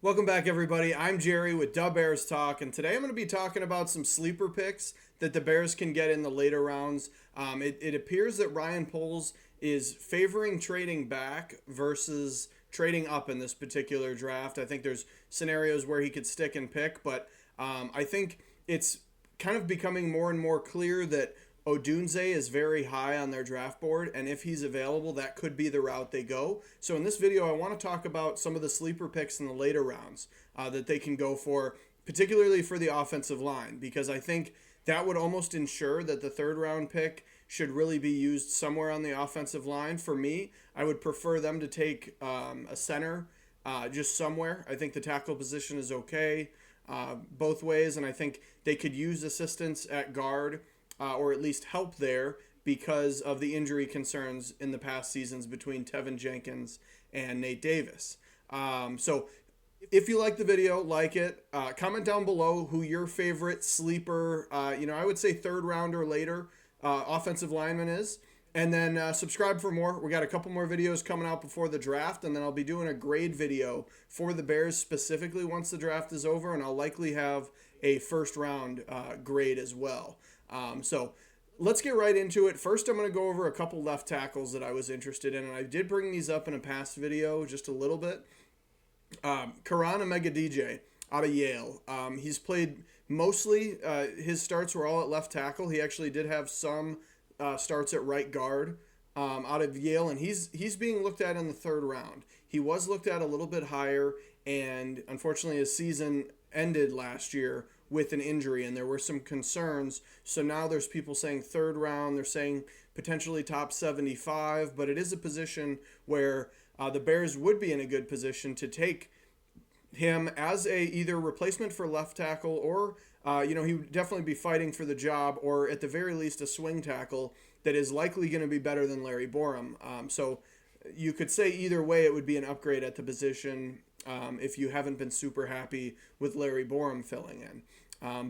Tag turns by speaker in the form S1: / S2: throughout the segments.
S1: Welcome back, everybody. I'm Jerry with Da Bears Talk, and today I'm going to be talking about some sleeper picks that the Bears can get in the later rounds. It appears that Ryan Poles is favoring trading back versus trading up in this particular draft. I think there's scenarios where he could stick and pick, but I think it's kind of becoming more and more clear that Odunze is very high on their draft board, and if he's available, that could be the route they go. So in this video, I want to talk about some of the sleeper picks in the later rounds that they can go for, particularly for the offensive line, because I think that would almost ensure that the third round pick should really be used somewhere on the offensive line. For me, I would prefer them to take a center just somewhere. I think the tackle position is okay both ways, and I think they could use assistance at guard or at least help there because of the injury concerns in the past seasons between Tevin Jenkins and Nate Davis. So if you like the video, like it. Comment down below who your favorite sleeper, I would say third round or later offensive lineman is. And then subscribe for more. We got a couple more videos coming out before the draft, and then I'll be doing a grade video for the Bears specifically once the draft is over, and I'll likely have a first round grade as well. So let's get right into it. First, I'm going to go over a couple left tackles that I was interested in, and I did bring these up in a past video just a little bit. Karan Omega-DJ out of Yale. He's played mostly, his starts were all at left tackle. He actually did have some starts at right guard out of Yale, and he's being looked at in the third round. He was looked at a little bit higher, and unfortunately his season ended last year with an injury, and there were some concerns. So now there's people saying third round. They're saying potentially top 75, but it is a position where the Bears would be in a good position to take him as a either replacement for left tackle or he would definitely be fighting for the job, or at the very least a swing tackle that is likely going to be better than Larry Borom. So you could say either way it would be an upgrade at the position if you haven't been super happy with Larry Borom filling in.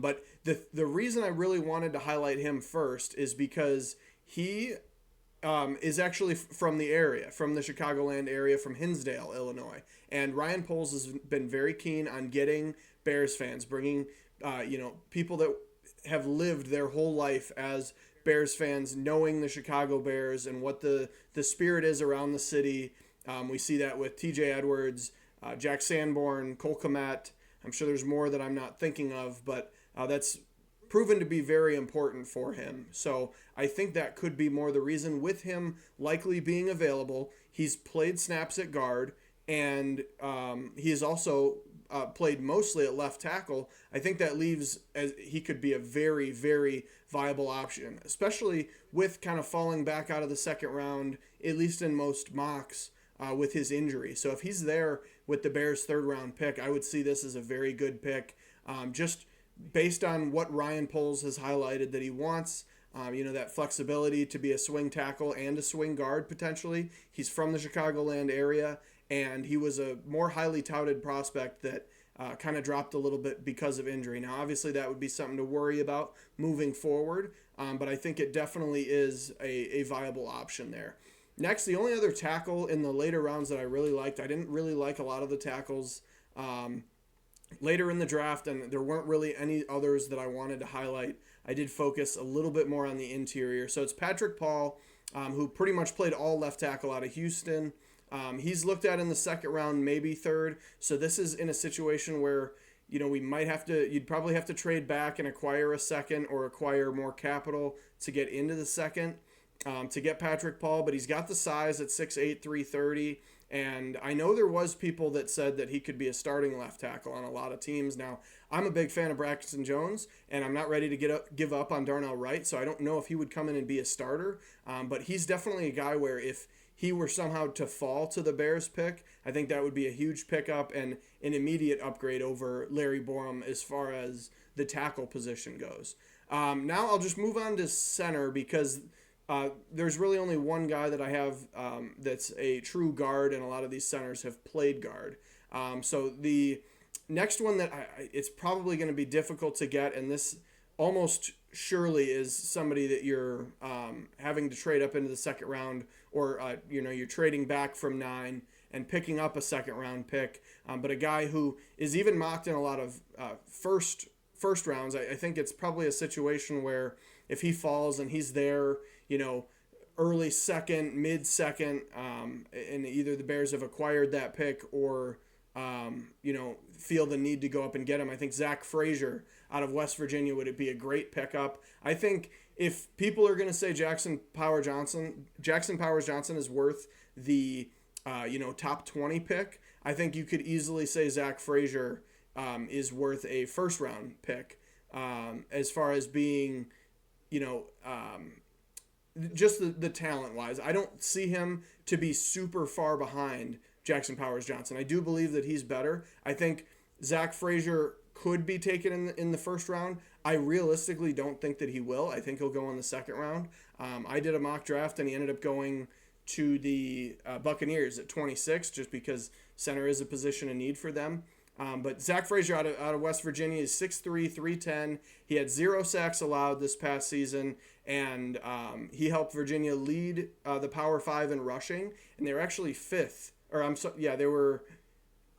S1: But the reason I really wanted to highlight him first is because he is actually from the area, from the Chicagoland area, from Hinsdale, Illinois. And Ryan Poles has been very keen on getting Bears fans, bringing people that have lived their whole life as Bears fans, knowing the Chicago Bears and what the spirit is around the city. We see that with T.J. Edwards, Jack Sanborn, Cole Kmet. I'm sure there's more that I'm not thinking of, but that's proven to be very important for him. So I think that could be more the reason, with him likely being available. He's played snaps at guard, and he has also played mostly at left tackle. I think that leaves as he could be a very, very viable option, especially with kind of falling back out of the second round, at least in most mocks, with his injury. So if he's there with the Bears' third round pick, I would see this as a very good pick, just based on what Ryan Poles has highlighted that he wants. That flexibility to be a swing tackle and a swing guard potentially. He's from the Chicagoland area, and he was a more highly touted prospect that kind of dropped a little bit because of injury. Now, obviously, that would be something to worry about moving forward, but I think it definitely is a viable option there. Next, the only other tackle in the later rounds that I really liked, I didn't really like a lot of the tackles later in the draft, and there weren't really any others that I wanted to highlight. I did focus a little bit more on the interior. So it's Patrick Paul, who pretty much played all left tackle out of Houston. He's looked at in the second round, maybe third. So this is in a situation where, you'd probably have to trade back and acquire a second or acquire more capital to get into the second to get Patrick Paul. But he's got the size at 6'8", 330. And I know there was people that said that he could be a starting left tackle on a lot of teams. Now, I'm a big fan of Braxton Jones, and I'm not ready to give up on Darnell Wright, so I don't know if he would come in and be a starter. But he's definitely a guy where if he were somehow to fall to the Bears pick, I think that would be a huge pickup and an immediate upgrade over Larry Borom as far as the tackle position goes. Now I'll just move on to center because there's really only one guy that I have that's a true guard, and a lot of these centers have played guard. So the next one that it's probably going to be difficult to get, and this almost surely is somebody that you're having to trade up into the second round, or you're trading back from 9 and picking up a second round pick. But a guy who is even mocked in a lot of first rounds. I think it's probably a situation where if he falls and he's there, early second, mid second, and either the Bears have acquired that pick or feel the need to go up and get him. I think Zach Frazier out of West Virginia would be a great pickup. I think if people are going to say Jackson Powers Johnson is worth the top 20 pick, I think you could easily say Zach Frazier is worth a first round pick as far as being, just the talent wise. I don't see him to be super far behind Jackson Powers Johnson. I do believe that he's better. I think Zach Frazier could be taken in the first round. I realistically don't think that he will. I think he'll go in the second round. I did a mock draft and he ended up going to the Buccaneers at 26 just because center is a position of need for them. But Zach Frazier out of West Virginia is 6'3", 310. He had 0 sacks allowed this past season, and he helped Virginia lead the Power 5 in rushing, and they were actually fifth.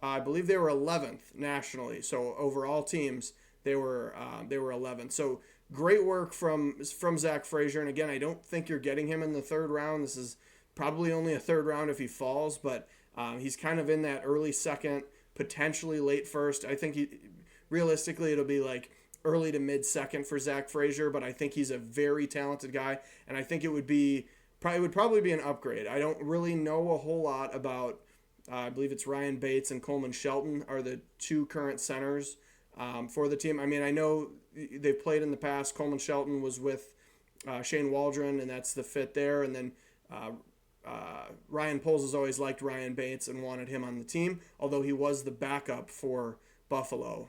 S1: I believe they were 11th nationally. So over all teams, they were 11th. So great work from Zach Frazier. And again, I don't think you're getting him in the third round. This is probably only a third round if he falls, but he's kind of in that early second, potentially late first. I think realistically it'll be like early to mid second for Zach Frazier, but I think he's a very talented guy, and I think it would probably be an upgrade. I don't really know a whole lot about. I believe it's Ryan Bates and Coleman Shelton are the two current centers for the team. I mean, I know they've played in the past. Coleman Shelton was with Shane Waldron, and that's the fit there. And then Ryan Poles has always liked Ryan Bates and wanted him on the team, although he was the backup for Buffalo.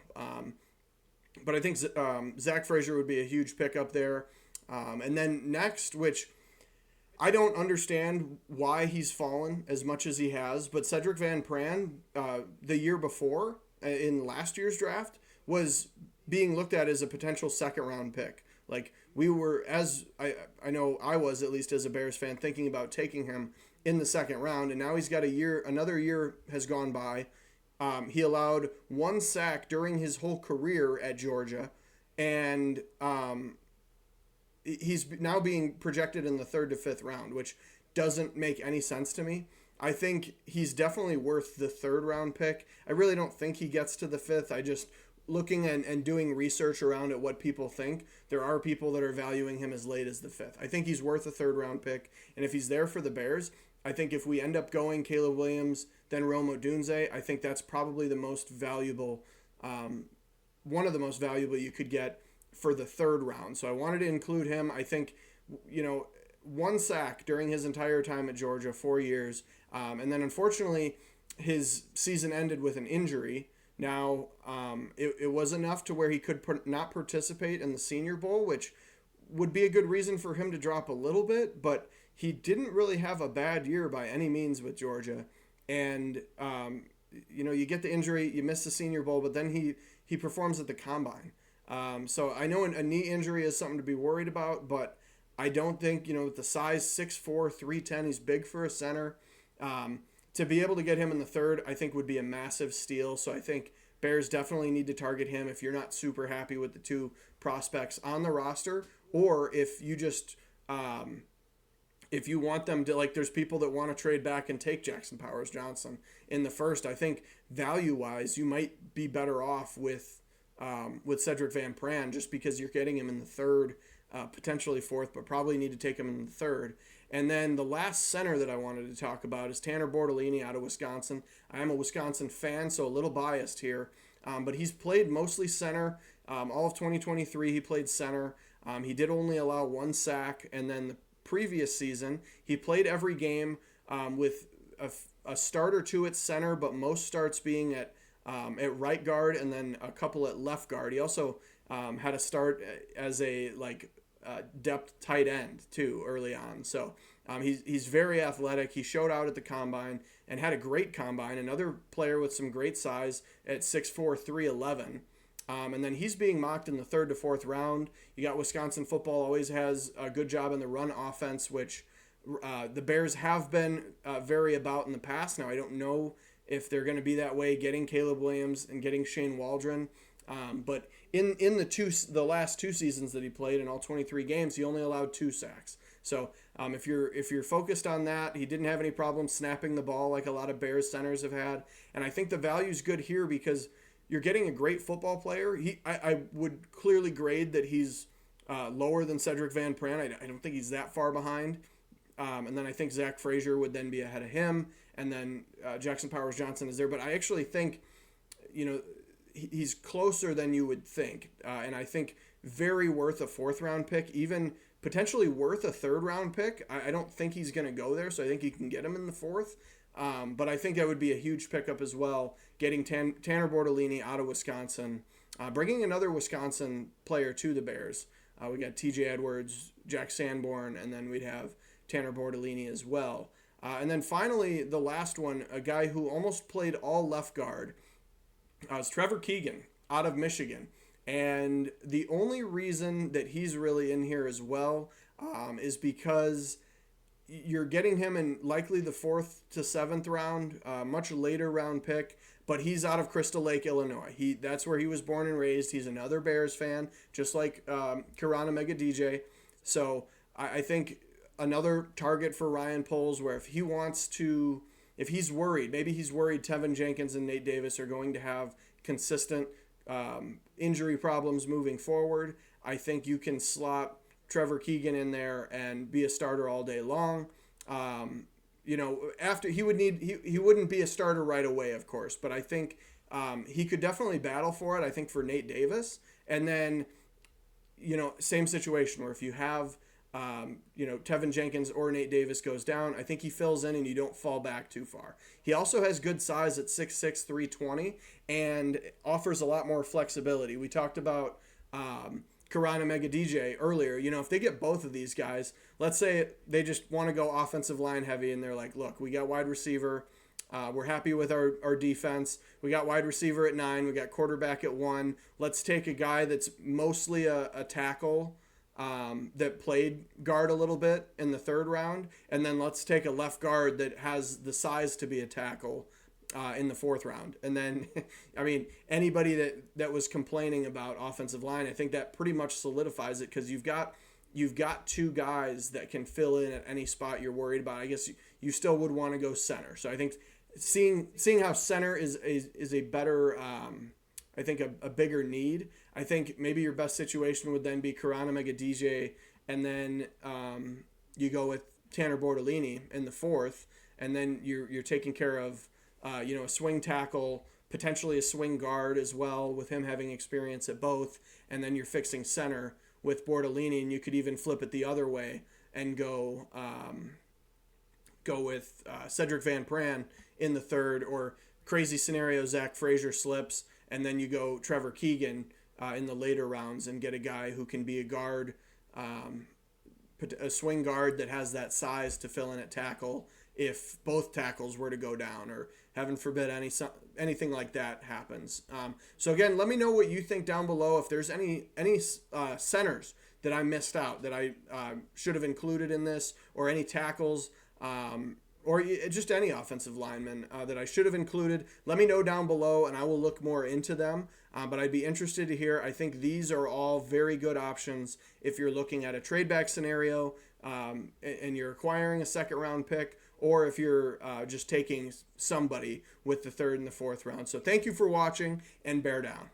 S1: But I think Zach Frazier would be a huge pickup there. And then next, which I don't understand why he's fallen as much as he has, but Cedric Van Pran, the year before, in last year's draft, was being looked at as a potential second-round pick. Like, we were, as I know I was, at least as a Bears fan, thinking about taking him in the second round, and now he's got another year has gone by. He allowed 1 sack during his whole career at Georgia, and he's now being projected in the 3rd to 5th round, which doesn't make any sense to me. I think he's definitely worth the 3rd round pick. I really don't think he gets to the 5th. I just, looking and doing research around at what people think, there are people that are valuing him as late as the 5th. I think he's worth a 3rd round pick, and if he's there for the Bears, I think if we end up going Caleb Williams, then Rome Odunze, I think that's probably the most valuable, one of the most valuable you could get for the 3rd round. So I wanted to include him. I think, 1 sack during his entire time at Georgia, 4 years. And then unfortunately, his season ended with an injury. Now, it was enough to where he could not participate in the Senior Bowl, which would be a good reason for him to drop a little bit, but he didn't really have a bad year by any means with Georgia. And, you get the injury, you miss the Senior Bowl, but then he performs at the Combine. So I know a knee injury is something to be worried about, but I don't think, with the size 6'4", 310, he's big for a center. To be able to get him in the 3rd, I think would be a massive steal. So I think Bears definitely need to target him if you're not super happy with the 2 prospects on the roster, or if you just, if you want them to, like, there's people that want to trade back and take Jackson Powers Johnson in the 1st. I think value-wise, you might be better off with Cedric Van Pran just because you're getting him in the 3rd, potentially 4th, but probably need to take him in the 3rd. And then the last center that I wanted to talk about is Tanner Bortolini out of Wisconsin. I am a Wisconsin fan, so a little biased here, but he's played mostly center. All of 2023, he played center. He did only allow 1 sack, and then the previous season, he played every game with a start or 2 at center, but most starts being at right guard and then a couple at left guard. He also had a start as a depth tight end too early on. So he's very athletic. He showed out at the Combine and had a great Combine. Another player with some great size at 6'4", 311. And then he's being mocked in the 3rd to 4th round. You got Wisconsin football always has a good job in the run offense, which The Bears have been very about in the past. Now, I don't know if they're going to be that way, getting Caleb Williams and getting Shane Waldron. But in the last two seasons that he played in all 23 games, he only allowed 2 sacks. So if you're focused on that, he didn't have any problem snapping the ball like a lot of Bears centers have had. And I think the value's good here because you're getting a great football player. I would clearly grade that he's lower than Cedric Van Pran. I don't think he's that far behind. And then I think Zach Frazier would then be ahead of him. And then Jackson Powers Johnson is there. But I actually think, he's closer than you would think. And I think very worth a 4th-round pick, even potentially worth a 3rd-round pick. I don't think he's going to go there, so I think you can get him in the 4th. But I think that would be a huge pickup as well, getting Tanner Bortolini out of Wisconsin, bringing another Wisconsin player to the Bears. We got TJ Edwards, Jack Sanborn, and then we'd have Tanner Bortolini as well. And then finally, the last one, a guy who almost played all left guard, is Trevor Keegan out of Michigan. And the only reason that he's really in here as well is because you're getting him in likely the 4th to 7th round, much later round pick, but he's out of Crystal Lake, Illinois. That's where he was born and raised. He's another Bears fan, just like Kirana Megadije. So I think another target for Ryan Poles, where if he's worried, maybe he's worried Tevin Jenkins and Nate Davis are going to have consistent injury problems moving forward. I think you can slot Trevor Keegan in there and be a starter all day long. After he wouldn't be a starter right away, of course, but I think he could definitely battle for it. I think for Nate Davis, and then same situation where if you have Tevin Jenkins or Nate Davis goes down, I think he fills in and you don't fall back too far. He also has good size at 6'6", 320 and offers a lot more flexibility. We talked about Kirana Megadije earlier. If they get both of these guys, let's say they just want to go offensive line heavy and they're like, look, we got wide receiver. We're happy with our defense. We got wide receiver at 9. We got quarterback at 1. Let's take a guy that's mostly a tackle that played guard a little bit in the 3rd round. And then let's take a left guard that has the size to be a tackle in the 4th round. And then, anybody that was complaining about offensive line, I think that pretty much solidifies it because you've got 2 guys that can fill in at any spot you're worried about. I guess you still would want to go center. So I think seeing how center is a better, I think a bigger need. I think maybe your best situation would then be Kirana Megadije, and then you go with Tanner Bortolini in the 4th, and then you're taking care of a swing tackle, potentially a swing guard as well, with him having experience at both, and then you're fixing center with Bortolini, and you could even flip it the other way and go with Cedric Van Pran in the 3rd, or crazy scenario, Zach Frazier slips, and then you go Trevor Keegan in the later rounds and get a guy who can be a guard, a swing guard that has that size to fill in at tackle if both tackles were to go down, or heaven forbid anything like that happens. So again, let me know what you think down below. If there's any centers that I missed out that I should have included in this, or any tackles, or just any offensive lineman that I should have included, let me know down below and I will look more into them. But I'd be interested to hear. I think these are all very good options if you're looking at a trade back scenario and you're acquiring a 2nd round pick, or if you're just taking somebody with the 3rd and the 4th round. So thank you for watching, and bear down.